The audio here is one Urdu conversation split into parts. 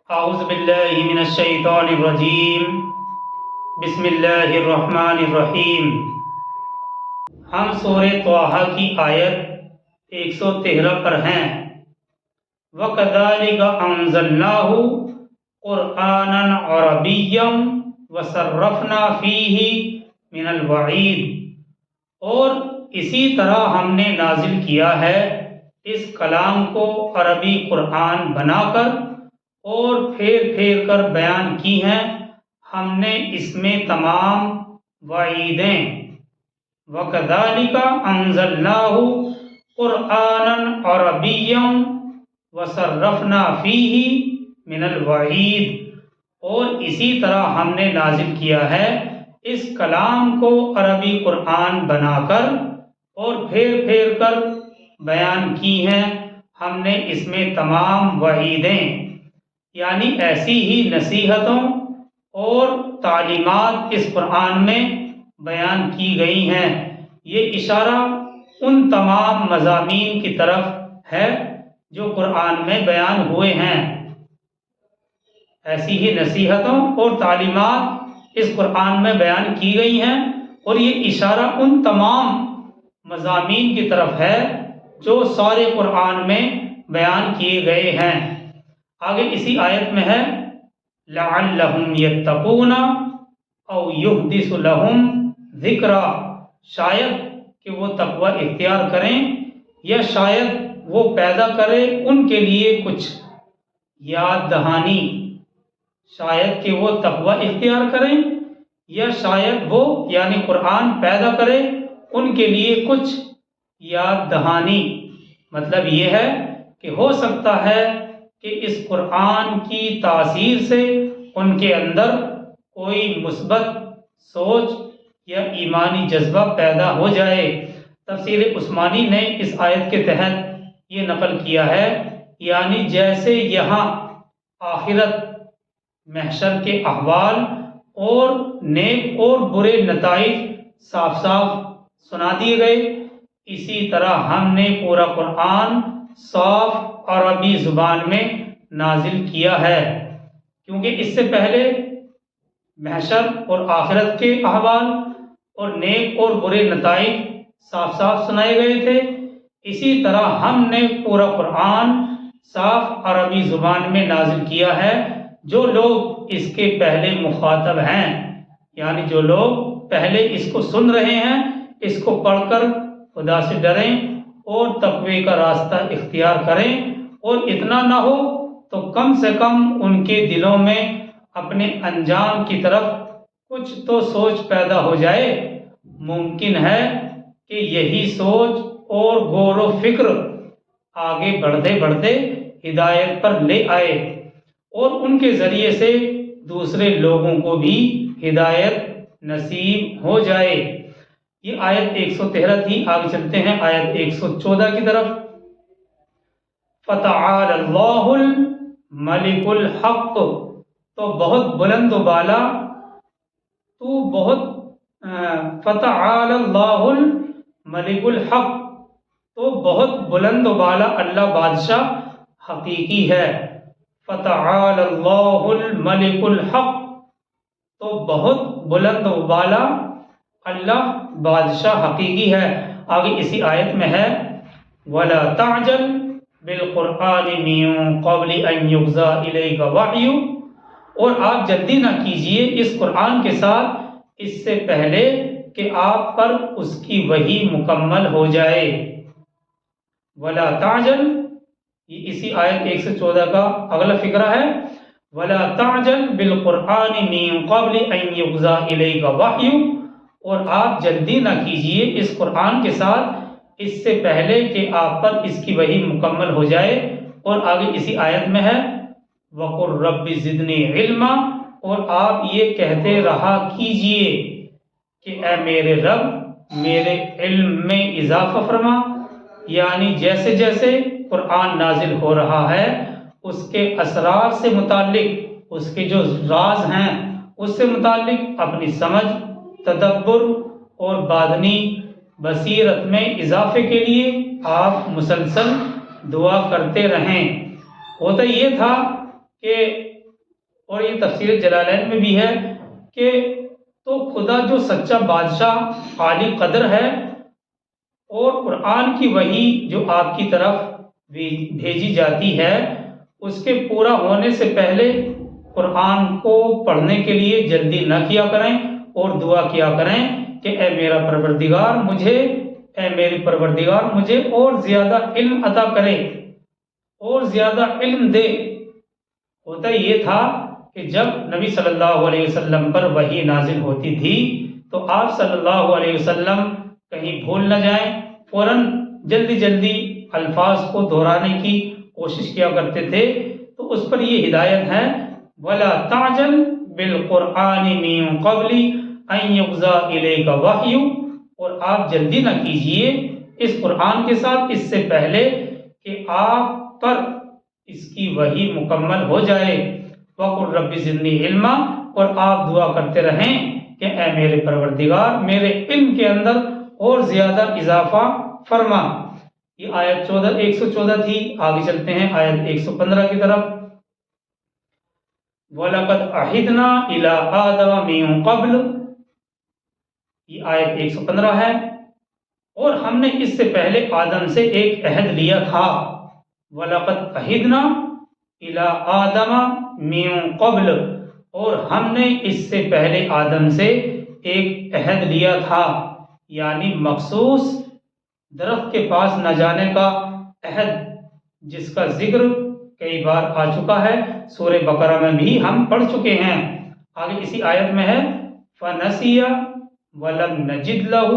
اعوذ باللہ من الشیطان الرجیم، بسم اللہ الرحمن الرحیم۔ ہم سورہ طٰہٰ کی آیت 113 پر ہیں۔ وَكَذَلِكَ أَنزَلْنَاهُ قُرْآنًا عَرَبِيًّا وَصَرَّفْنَا فِيهِ مِنَ الْوَعِيدِ، اور اسی طرح ہم نے نازل کیا ہے اس کلام کو عربی قرآن بنا کر اور پھیر پھیر کر بیان کی ہیں ہم نے اس میں تمام وعیدیں۔ وَكَذَلِكَ أَنزَلْنَاهُ قُرْآنًا عَرَبِيًّا وَصَرَّفْنَا فِيهِ مِنَ الْوَعِيدِ، اور اسی طرح ہم نے نازل کیا ہے اس کلام کو عربی قرآن بنا کر اور پھیر پھیر کر بیان کی ہیں ہم نے اس میں تمام وعیدیں، یعنی ایسی ہی نصیحتوں اور تعلیمات اس قرآن میں بیان کی گئی ہیں۔ یہ اشارہ ان تمام مضامین کی طرف ہے جو قرآن میں بیان ہوئے ہیں۔ ایسی ہی نصیحتوں اور تعلیمات اس قرآن میں بیان کی گئی ہیں، اور یہ اشارہ ان تمام مضامین کی طرف ہے جو سارے قرآن میں بیان کیے گئے ہیں۔ آگے اسی آیت میں ہے لَعَلَّهُمْ يَتَّقُونَ أَوْ يُحْدِثُ لَهُمْ ذِكْرًا، شاید کہ وہ تقوی اختیار کریں یا شاید وہ پیدا کرے ان کے لیے کچھ یاد دہانی۔ شاید کہ وہ تقوی اختیار کریں یا شاید وہ یعنی قرآن پیدا کرے ان کے لیے کچھ یاد دہانی۔ مطلب یہ ہے کہ ہو سکتا ہے کہ اس قرآن کی تاثیر سے ان کے اندر کوئی مثبت سوچ یا ایمانی جذبہ پیدا ہو جائے۔ تفسیر عثمانی نے اس آیت کے تحت یہ نقل کیا ہے، یعنی جیسے یہاں آخرت محشر کے احوال اور نیک اور برے نتائج صاف صاف سنا دیے گئے، اسی طرح ہم نے پورا قرآن صاف عربی زبان میں نازل کیا ہے، کیونکہ اس سے پہلے محشر اور آخرت کے احوال اور نیک اور برے نتائج صاف صاف سنائے گئے تھے۔ اسی طرح ہم نے پورا قرآن صاف عربی زبان میں نازل کیا ہے۔ جو لوگ اس کے پہلے مخاطب ہیں، یعنی جو لوگ پہلے اس کو سن رہے ہیں، اس کو پڑھ کر خدا سے ڈریں اور تقوی کا راستہ اختیار کریں، اور اتنا نہ ہو تو کم سے کم ان کے دلوں میں اپنے انجام کی طرف کچھ تو سوچ پیدا ہو جائے۔ ممکن ہے کہ یہی سوچ اور غور و فکر آگے بڑھتے بڑھتے ہدایت پر لے آئے اور ان کے ذریعے سے دوسرے لوگوں کو بھی ہدایت نصیب ہو جائے۔ یہ آیت 113 تھی۔ آگے چلتے ہیں آیت 114 کی طرف۔ فَتَعَالَى اللَّهُ الْمَلِكُ الْحَقُّ، تو بہت بلند و بالا فَتَعَالَى اللَّهُ الْمَلِكُ الْحَقُّ، تو بہت بلند و بالا اللہ بادشاہ حقیقی ہے۔ فَتَعَالَى اللَّهُ الْمَلِكُ الْحَقُّ، تو بہت بلند و بالا اللہ بادشاہ حقیقی ہے۔ آگے اسی آیت میں ہے وَلَا تَعْجَلْ بِالْقُرْآنِ مِن قَبْلِ أَن يُقْضَىٰ إِلَيْكَ وَحْيُهُ، اور آپ جلدی نہ کیجیے اس قرآن کے ساتھ اس سے پہلے کہ آپ پر اس کی وحی مکمل ہو جائے۔ وَلَا تَعْجَلْ، یہ اسی آیت 114 کا اگلا فقرہ ہے۔ وَلَا تَعْجَلْ بِالْقُرْآنِ مِن قَبْلِ أَن يُقْضَىٰ إِلَيْكَ وَحْيُهُ، اور آپ جلدی نہ کیجیے اس قرآن کے ساتھ اس سے پہلے کہ آپ پر اس کی وحی مکمل ہو جائے۔ اور آگے اسی آیت میں ہے وَقُلْ رَبِّ زِدْنِی عِلْمًا، اور آپ یہ کہتے رہا کیجیے کہ اے میرے رب میرے علم میں اضافہ فرما، یعنی جیسے جیسے قرآن نازل ہو رہا ہے اس کے اسرار سے متعلق، اس کے جو راز ہیں اس سے متعلق اپنی سمجھ، تدبر اور باطنی بصیرت میں اضافے کے لیے آپ مسلسل دعا کرتے رہیں۔ ہوتا یہ تھا کہ، اور یہ تفسیر جلالین میں بھی ہے کہ تو خدا جو سچا بادشاہ عالی قدر ہے، اور قرآن کی وحی جو آپ کی طرف بھیجی جاتی ہے، اس کے پورا ہونے سے پہلے قرآن کو پڑھنے کے لیے جلدی نہ کیا کریں، اور دعا کیا کریں کہ اے میرا پروردگار مجھے، اے میری پروردگار مجھے اور زیادہ علم عطا کرے، اور زیادہ علم دے۔ ہوتا یہ تھا کہ جب نبی صلی اللہ علیہ وسلم پر وحی نازل ہوتی تھی تو آپ صلی اللہ علیہ وسلم کہیں بھول نہ جائیں، فوراً جلدی جلدی الفاظ کو دہرانے کی کوشش کیا کرتے تھے۔ تو اس پر یہ ہدایت ہے وَلَا تَعْجَلْ بِالْقُرْآنِ مِن قَبْلِ أَن يُقْضَى إِلَيْكَ وَحْيُهُ، اور آپ جلدی نہ کیجئے اس قرآن کے ساتھ اس سے پہلے کہ آپ پر اس کی وحی مکمل ہو جائے۔ وَقُلْ رَبِّ زِدْنِي عِلْمًا، اور آپ دعا کرتے رہیں کہ اے میرے پروردگار میرے علم کے اندر اور زیادہ اضافہ فرما۔ یہ آیت 114 تھی۔ آگے چلتے ہیں آیت 115 کی طرف۔ وَلَقَدْ عَهِدْنَا إِلَىٰ آدَمَ مِن قَبْلُ، یہ آیت 115 ہے، اور ہم نے اس سے پہلے آدم سے ایک عہد لیا تھا۔ وَلَقَدْ عَهِدْنَا إِلَىٰ آدَمَ مِن قَبْلُ، اور ہم نے اس سے پہلے آدم سے ایک عہد لیا تھا، یعنی مخصوص درخت کے پاس نہ جانے کا عہد، جس کا ذکر کئی بار آ چکا ہے، سورہ بقرہ میں بھی ہم پڑھ چکے ہیں۔ آگے اسی آیت میں ہے فَنَسِيَ وَلَمْ نَجِدْ لَهُ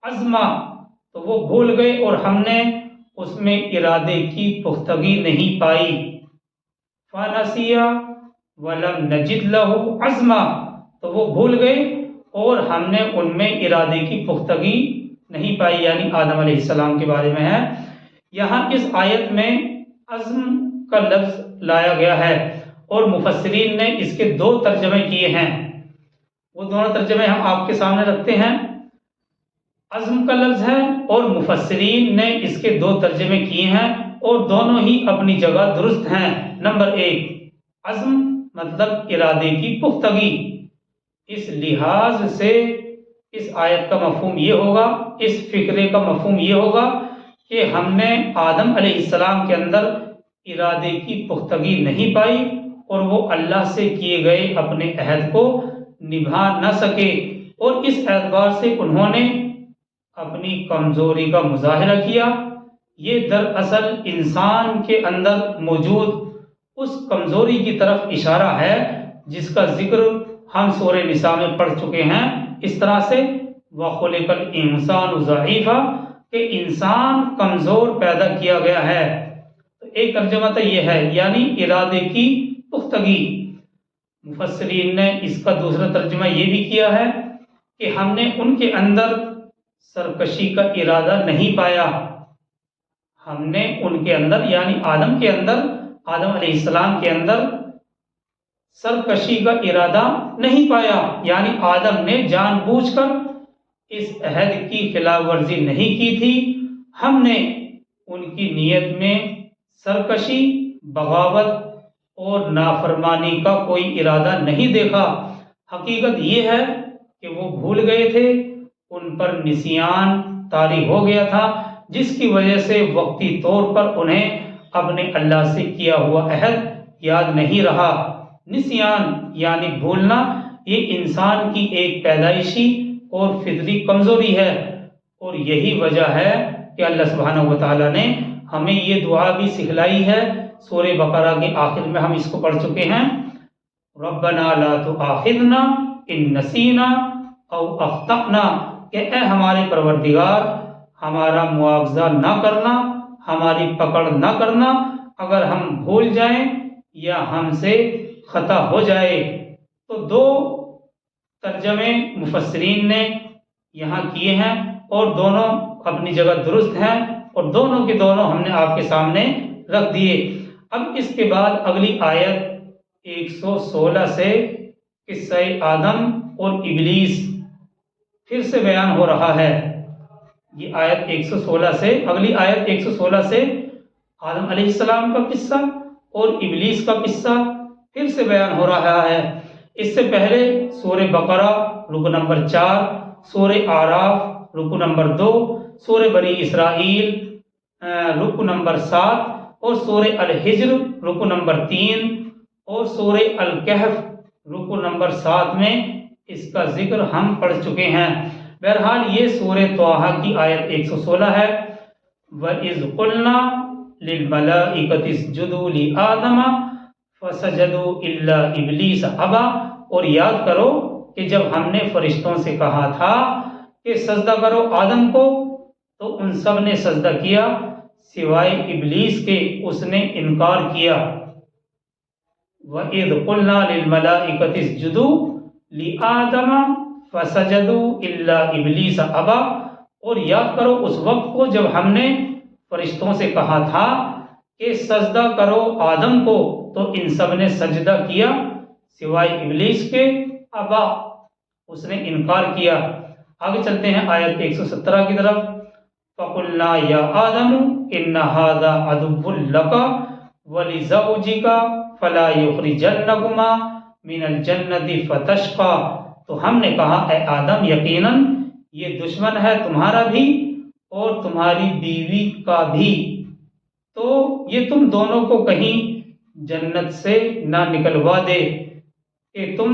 عَزْمًا، تو وہ بھول گئے اور ہم نے اس میں ارادے کی پختگی نہیں پائی۔ فَنَسِيَ وَلَمْ نَجِدْ لَهُ عَزْمًا، تو وہ بھول گئے اور ہم نے ان میں ارادے کی پختگی نہیں پائی، یعنی آدم علیہ السلام کے بارے میں ہے۔ یہاں اس آیت میں عزم کا لفظ لایا گیا ہے، اور مفسرین نے اس کے دو ترجمے کیے ہیں۔ وہ دونوں ترجمے ہم آپ کے سامنے رکھتے ہیں۔ عزم کا لفظ ہے اور مفسرین نے اس کے دو ترجمے کیے ہیں، اور دونوں ہی اپنی جگہ درست ہیں۔ نمبر 1، عزم مطلب ارادے کی پختگی۔ اس لحاظ سے اس آیت کا مفہوم یہ ہوگا، اس فکرے کا مفہوم یہ ہوگا کہ ہم نے آدم علیہ السلام کے اندر ارادے کی پختگی نہیں پائی، اور وہ اللہ سے کیے گئے اپنے عہد کو نبھا نہ سکے، اور اس اعتبار سے انہوں نے اپنی کمزوری کا مظاہرہ کیا۔ یہ دراصل انسان کے اندر موجود اس کمزوری کی طرف اشارہ ہے جس کا ذکر ہم سورہ نساء میں پڑھ چکے ہیں۔ اس طرح سے وَخُلِقَ الْإِنسَانُ ضَعِيفًا، کہ انسان کمزور پیدا کیا گیا ہے۔ تو ایک ترجمہ تو یہ ہے، یعنی ارادے کی پختگی۔ مفسرین نے اس کا دوسرا ترجمہ یہ بھی کیا ہے کہ ہم نے ان کے اندر سرکشی کا ارادہ نہیں پایا۔ ہم نے ان کے اندر یعنی آدم کے اندر، آدم علیہ السلام کے اندر سرکشی کا ارادہ نہیں پایا، یعنی آدم نے جان بوجھ کر اس عہد کی خلاف ورزی نہیں کی تھی۔ ہم نے ان کی نیت میں سرکشی، بغاوت اور نافرمانی کا کوئی ارادہ نہیں دیکھا۔ حقیقت یہ ہے کہ وہ بھول گئے تھے، ان پر نسیان طاری ہو گیا تھا، جس کی وجہ سے وقتی طور پر انہیں اپنے اللہ سے کیا ہوا عہد یاد نہیں رہا۔ نسیان یعنی بھولنا، یہ انسان کی ایک پیدائشی اور فطری کمزوری ہے، اور یہی وجہ ہے کہ اللہ سبحانہ و تعالیٰ نے ہمیں یہ دعا بھی سکھلائی ہے۔ سورہ بقرہ کے آخر میں ہم اس کو پڑھ چکے ہیں، ربنا لا تؤاخذنا ان نسینا او اخطأنا، کہ اے ہمارے پروردگار ہمارا معاوضہ نہ کرنا، ہماری پکڑ نہ کرنا اگر ہم بھول جائیں یا ہم سے خطا ہو جائے۔ تو دو ترجمے مفسرین نے یہاں کیے ہیں، اور دونوں اپنی جگہ درست ہیں، اور دونوں کے دونوں ہم نے آپ کے سامنے رکھ دیے۔ اب اس کے بعد اگلی آیت 116 سے قصہ آدم اور ابلیس پھر سے بیان ہو رہا ہے۔ یہ آیت 116 سے، اگلی آیت 116 سے آدم علیہ السلام کا قصہ اور ابلیس کا قصہ پھر سے بیان ہو رہا ہے۔ اس سے پہلے سورہ بقرہ رکو نمبر 4، سورہ اعراف رکو نمبر 2، سورہ بنی اسرائیل رکو نمبر 7، اور سورہ الحجر رکو نمبر 3، اور سورہ الکہف رکو نمبر 7 میں اس کا ذکر ہم پڑھ چکے ہیں۔ بہرحال یہ سورہ طٰہٰ کی آیت 116 ہے۔ وَإِذْ قُلْنَا لِلْمَلَائِكَةِ اسْجُدُوا لِآدَمَ فَسَجَدُوا إِلَّا إِبْلِيسَ أَبَىٰ، اور یاد کرو کہ جب ہم نے فرشتوں سے کہا تھا کہ سجدہ کرو آدم کو، تو ان سب نے سجدہ کیا سوائے ابلیس کے، اس نے انکار کیا۔ وَإِذْ قُلْنَا لِلْمَلَائِكَةِ اسْجُدُوا لِآدَمَ فَسَجَدُوا إِلَّا إِبْلِيسَ أَبَىٰ، اور یاد کرو اس وقت کو جب ہم نے فرشتوں سے کہا تھا کہ سجدہ کرو آدم کو، تو ان سب نے سجدہ کیا سوائے ابلیس کے، ابا، اس نے انکار کیا۔ آگے چلتے ہیں آیت 117 کی طرف۔ فَقُلْنَا يَا آدَمُ إِنَّ هَٰذَا عَدُوٌّ لَكَ وَلِزَوْجِكَ فَلَا يُخْرِجَنَّكُمَا مِنَ الْجَنَّةِ فَتَشْقَىٰ، تو ہم نے کہا اے آدم یقیناً یہ دشمن ہے تمہارا بھی اور تمہاری بیوی کا بھی، تو یہ تم دونوں کو کہیں جنت سے نہ نکلوا دے کہ تم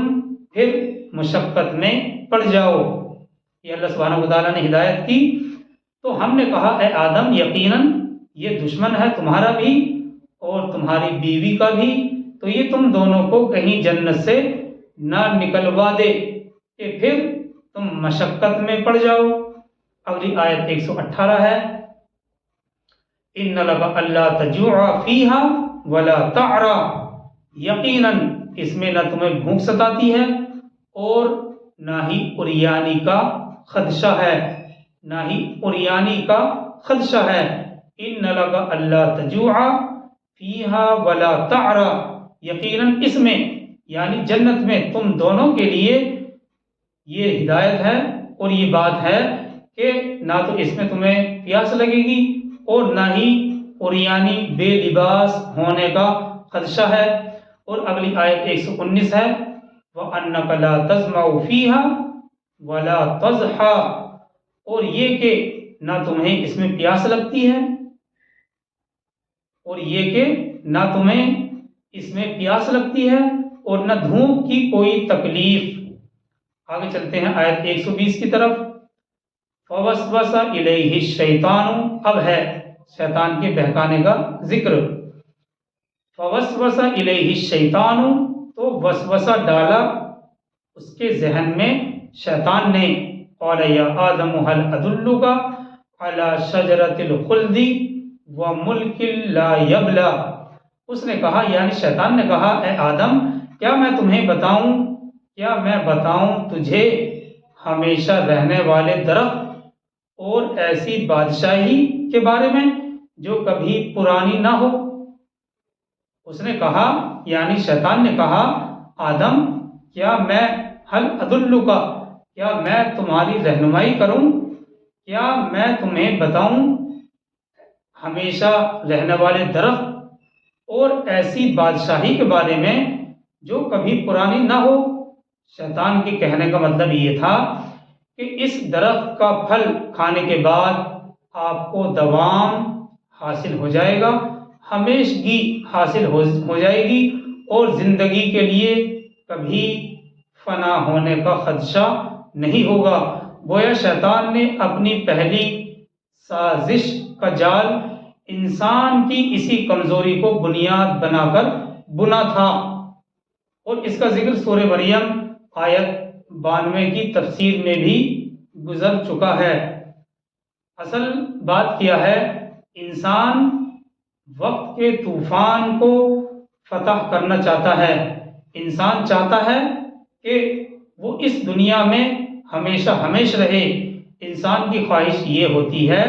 پھر مشقت میں پڑ جاؤ۔ یہ اللہ سبحانہ وتعالیٰ نے ہدایت کی، تو ہم نے کہا اے آدم یقیناً یہ دشمن ہے تمہارا بھی اور تمہاری بیوی کا بھی، تو یہ تم دونوں کو کہیں جنت سے نہ نکلوا دے کہ پھر تم مشقت میں پڑ جاؤ۔ اگلی آیت 118 ہے۔ إِنَّ لَكَ أَلَّا تَجُوعَ فِيهَا وَلَا تَعْرَىٰ، یقیناً اس میں نہ تمہیں بھوک ستاتی ہے اور نہ ہی عریانی کا خدشہ ہے، نہ ہی عریانی کا خدشہ ہے۔ إِنَّ لَكَ أَلَّا تَجُوعَ فِيهَا وَلَا تَعْرَىٰ، یقیناً اس میں یعنی جنت میں تم دونوں کے لیے یہ ہدایت ہے اور یہ بات ہے کہ نہ تو اس میں تمہیں پیاس لگے گی اور نہ ہی عریانی بے لباس ہونے کا خدشہ ہے۔ اور اگلی آیت 119 ہے۔ وَأَنَّكَ لَا تَظْمَأُ فِيهَا وَلَا تَضْحَىٰ، اور یہ کہ نہ تمہیں اس میں پیاس لگتی ہے اور یہ کہ نہ تمہیں اس میں پیاس لگتی ہے اور نہ دھوپ کی کوئی تکلیف۔ آگے چلتے ہیں آیت 120 کی طرف۔ فَوَسْوَسَ إِلَيْهِ الشَّيْطَانُ، اب ہے شیطان کے بہکانے کا ذکر۔ فَوَسْوَسَ إِلَيْهِ الشَّيْطَانُ، تو وسوسہ ڈالا اس کے ذہن میں شیطان نے۔ قَالَ يَا آدَمُ هَلْ أَدُلُّكَ عَلَىٰ شَجَرَةِ الْخُلْدِ وَمُلْكٍ لَا يَبْلَىٰ، اس نے کہا یعنی شیطان نے کہا اے آدم کیا میں تمہیں بتاؤں، کیا میں بتاؤں تجھے ہمیشہ رہنے والے درخت اور ایسی بادشاہی کے بارے میں جو کبھی پرانی نہ ہو۔ اس نے کہا یعنی شیطان نے کہا آدم کیا میں ہل ادلک، کیا میں تمہاری رہنمائی کروں، کیا میں تمہیں بتاؤں ہمیشہ رہنے والے درخت اور ایسی بادشاہی کے بارے میں جو کبھی پرانی نہ ہو۔ شیطان کے کہنے کا مطلب یہ تھا کہ اس درخت کا پھل کھانے کے بعد آپ کو دوام حاصل ہو جائے گا، ہمیشگی حاصل ہو جائے گی اور زندگی کے لیے کبھی فنا ہونے کا خدشہ نہیں ہوگا۔ گویا شیطان نے اپنی پہلی سازش کا جال انسان کی اسی کمزوری کو بنیاد بنا کر بنا تھا، اور اس کا ذکر سورہ مریم آیت 92 کی تفسیر میں بھی گزر چکا ہے۔ اصل بات کیا ہے، انسان وقت کے طوفان کو فتح کرنا چاہتا ہے، انسان چاہتا ہے کہ وہ اس دنیا میں ہمیشہ ہمیش رہے۔ انسان کی خواہش یہ ہوتی ہے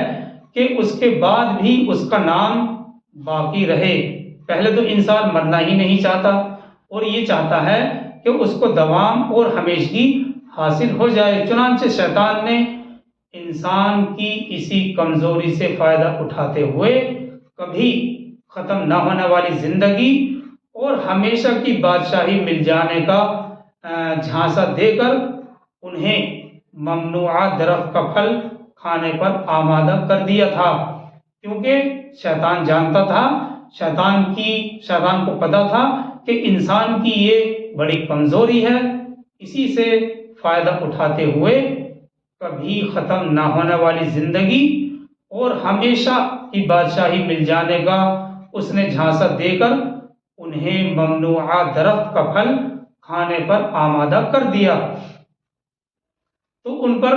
کہ اس کے بعد بھی اس کا نام باقی رہے۔ پہلے تو انسان مرنا ہی نہیں چاہتا اور یہ چاہتا ہے کہ اس کو دوام اور ہمیشگی حاصل ہو جائے۔ چنانچہ شیطان نے انسان کی اسی کمزوری سے فائدہ اٹھاتے ہوئے کبھی ختم نہ ہونے والی زندگی اور ہمیشہ کی بادشاہی مل جانے کا جھانسا دے کر انہیں ممنوعہ درخت کا پھل کھانے پر آمادہ کر دیا تھا، کیونکہ شیطان جانتا تھا، شیطان کو پتا تھا کہ انسان کی یہ بڑی کمزوری ہے، اسی سے فائدہ اٹھاتے ہوئے کبھی ختم نہ ہونے والی زندگی اور ہمیشہ کی بادشاہی مل جانے کا اس نے جھانسا دے کر انہیں ممنوعہ درخت کا پھل کھانے پر آمادہ کر دیا۔ تو ان پر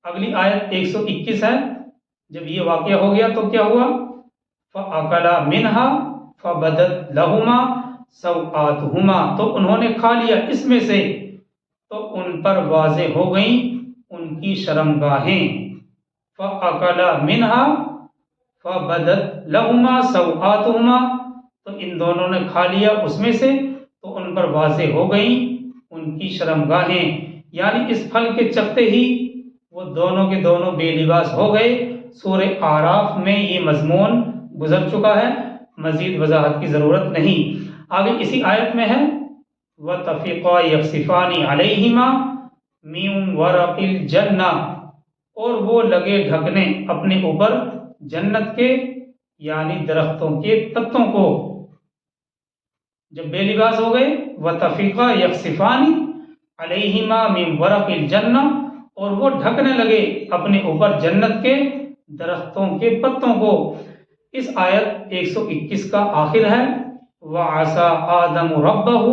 اگلی آیت 121 ہے، جب یہ واقعہ ہو گیا تو کیا ہوا؟ فَأَكَلَا مِنْهَا فَبَدَتْ لَهُمَا سَوْآتُهُمَا، تو انہوں نے کھا لیا اس میں سے، تو ان پر واضح ہو گئیں ان کی شرمگاہیں۔ فَأَكَلَا مِنْهَا فَبَدَتْ لَهُمَا سَوْآتُهُمَا، تو ان دونوں نے کھا لیا اس میں سے تو ان پر واضح ہو گئیں ان کی شرمگاہیں، یعنی اس پھل کے چکھتے ہی وہ دونوں کے دونوں بے لباس ہو گئے۔ سورہ اعراف میں یہ مضمون گزر چکا ہے، مزید وضاحت کی ضرورت نہیں۔ آگے اسی آیت میں ہے وَطَفِقَا يَخْصِفَانِ عَلَيْهِمَا مِن وَرَقِ الْجَنَّةِ، اور وہ لگے ڈھکنے اپنے اوپر جنت کے یعنی درختوں کے پتوں کو۔ جب بے لباس ہو گئے وَطَفِقَا يَخْصِفَانِ عَلَيْهِمَا مِن وَرَقِ الْجَنَّةِ، اور وہ ڈھکنے لگے اپنے اوپر جنت کے درختوں کے پتوں کو۔ اس آیت 121 کا آخر ہے وَعَصَىٰ آدَمُ رَبَّهُ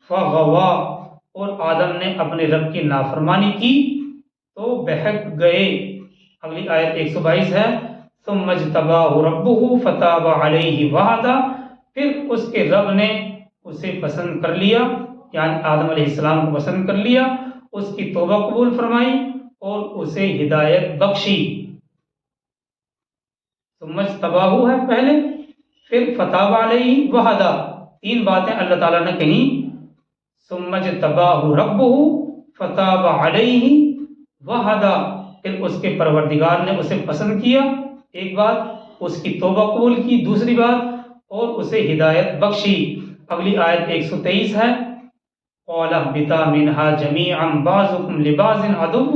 فَغَوَىٰ، اور آدم نے اپنے رب کی نافرمانی کی تو بہک گئے۔ اگلی آیت 122 ہے ثُمَّ اجْتَبَاهُ رَبُّهُ فَتَابَ عَلَيْهِ وَهَدَىٰ، پھر اس کے رب نے اسے پسند کر لیا، یعنی آدم علیہ السلام کو پسند کر لیا، اس کی توبہ قبول فرمائی اور اسے ہدایت بخشی۔ ثم اجتباہ ہے پہلے، پھر فتاب علیہ وہدا، تین باتیں اللہ تعالیٰ نے کہیں۔ ثم اجتباہ ربہ فتاب علیہ وہدا، پھر اس کے پروردگار نے اسے پسند کیا، ایک بات، اس کی توبہ قبول کی، دوسری بات، اور اسے ہدایت بخشی۔ اگلی آیت 123 ہے قَالَ اهْبِطَا مِنْهَا جَمِيعًا بَعْضُكُمْ لِبَعْضٍ عَدُوٌّ،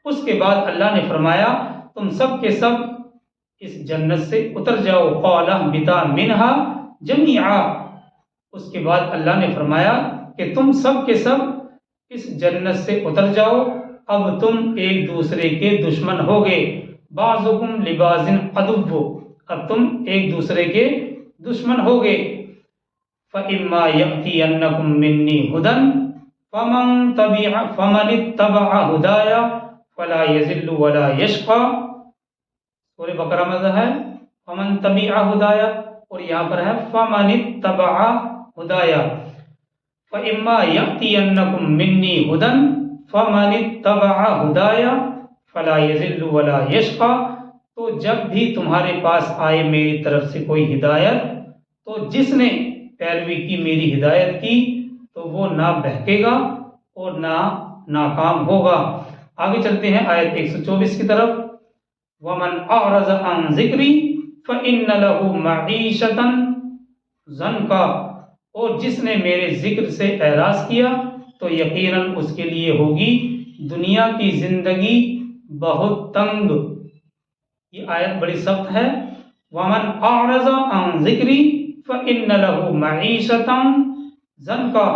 اس کے بعد اللہ نے فرمایا تم سب کے سب اس جنت سے اتر جاؤ۔ قَالَ اهْبِطَا مِنْهَا جَمِيعًا، اس کے بعد اللہ نے فرمایا کہ تم سب کے سب اس جنت سے اتر جاؤ، اب تم ایک دوسرے کے دشمن ہوگے۔ بَعْضُكُمْ لِبَعْضٍ عَدُوٌّ، اب تم ایک دوسرے کے دشمن ہوگے۔ فَإِمَّا يَأْتِيَنَّكُم مِّنِّي هُدًى فَمَنِ اتَّبَعَ هُدَايَ فَلَا يَضِلُّ وَلَا يَشْقَىٰ، سورہ بقرہ میں ہے فَمَن تَبِعَ هُدَايَ، اور یہاں پر ہے فَمَنِ اتَّبَعَ هُدَايَ۔ فَإِمَّا يَأْتِيَنَّكُم مِّنِّي هُدًى فَمَنِ اتَّبَعَ هُدَايَ فَلَا يَضِلُّ وَلَا يَشْقَىٰ، تو جب بھی تمہارے پاس آئے میری طرف سے کوئی ہدایت، تو جس نے پیروی کی میری ہدایت کی تو وہ نہ بہکے گا اور نہ ناکام ہوگا۔ آگے چلتے ہیں آیت 124 کی طرف وَمَنْ أَعْرَضَ عَنْ ذِكْرِي فَإِنَّ لَهُ مَعِيشَةً ضَنْكًا، اور جس نے میرے ذکر سے اعراض کیا تو یقیناً اس کے لیے ہوگی دنیا کی زندگی بہت تنگ۔ یہ آیت بڑی سخت ہے، وَمَنْ أَعْرَضَ عَنْ ذِكْرِي فَإِنَّ لَهُ مَعِيشَةً ضَنْكًا،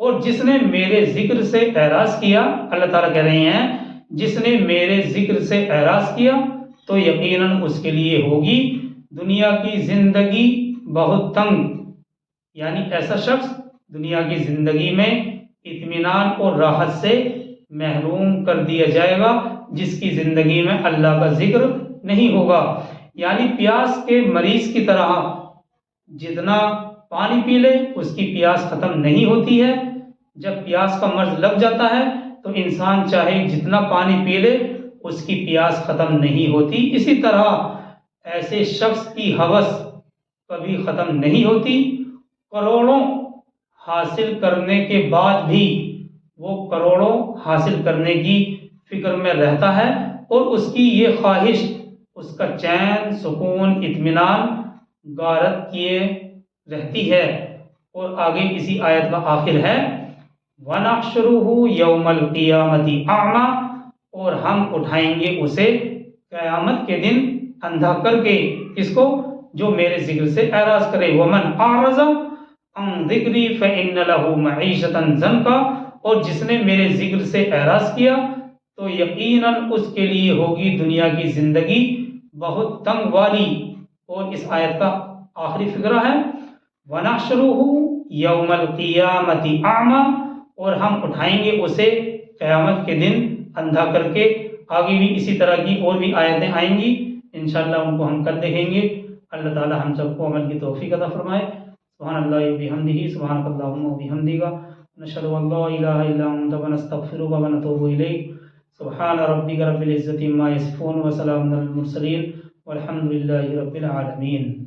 اور جس نے میرے ذکر سے اعراض کیا، اللہ تعالیٰ کہہ رہے ہیں جس نے میرے ذکر سے اعراض کیا تو یقیناً اس کے لیے ہوگی دنیا کی زندگی بہت تنگ، یعنی ایسا شخص دنیا کی زندگی میں اطمینان اور راحت سے محروم کر دیا جائے گا جس کی زندگی میں اللہ کا ذکر نہیں ہوگا۔ یعنی پیاس کے مریض کی طرح جتنا پانی پی لے اس کی پیاس ختم نہیں ہوتی ہے، جب پیاس کا مرض لگ جاتا ہے تو انسان چاہے جتنا پانی پی لے اس کی پیاس ختم نہیں ہوتی۔ اسی طرح ایسے شخص کی ہوس کبھی ختم نہیں ہوتی، کروڑوں حاصل کرنے کے بعد بھی وہ کروڑوں حاصل کرنے کی فکر میں رہتا ہے، اور اس کی یہ خواہش، اس کا چین، سکون، اطمینان غارت کیے رہتی ہے۔ اور آگے اسی آیت کا آخر ہے وَنَحْشُرُهُ يَوْمَ الْقِيَامَةِ أَعْمَى، اور ہم اٹھائیں گے اسے قیامت کے دن اندھا کر کے۔ کس کو؟ جو میرے ذکر سے اعراض کرے۔ وَمَنْ أَعْرَضَ عَنْ ذِكْرِي فَإِنَّ لَهُ مَعِيشَةً ضَنْكًا، اور جس نے میرے ذکر سے اعراض کیا تو یقیناً اس کے لیے ہوگی دنیا کی زندگی بہت تنگ والی۔ اور اس آیت کا آخری فقرہ ہے وَنَحْشُرُهُ يَوْمَ الْقِيَامَةِ أَعْمَى، اور ہم اٹھائیں گے اسے قیامت کے دن اندھا کر کے۔ آگے بھی اسی طرح کی اور بھی آیتیں آئیں گی، انشاءاللہ ان کو ہم کل دیکھیں گے۔ اللہ تعالی ہم سب کو عمل کی توفیق عطا فرمائے۔ سبحان اللہ وبحمدہ، سبحانک اللہم وبحمدک، نشہد ان لا الہ الا انت ونستغفرک ونتوب الیک۔ سبحان ربک رب العزۃ عما یصفون وسلام علی المرسلین والحمد للہ رب العالمین۔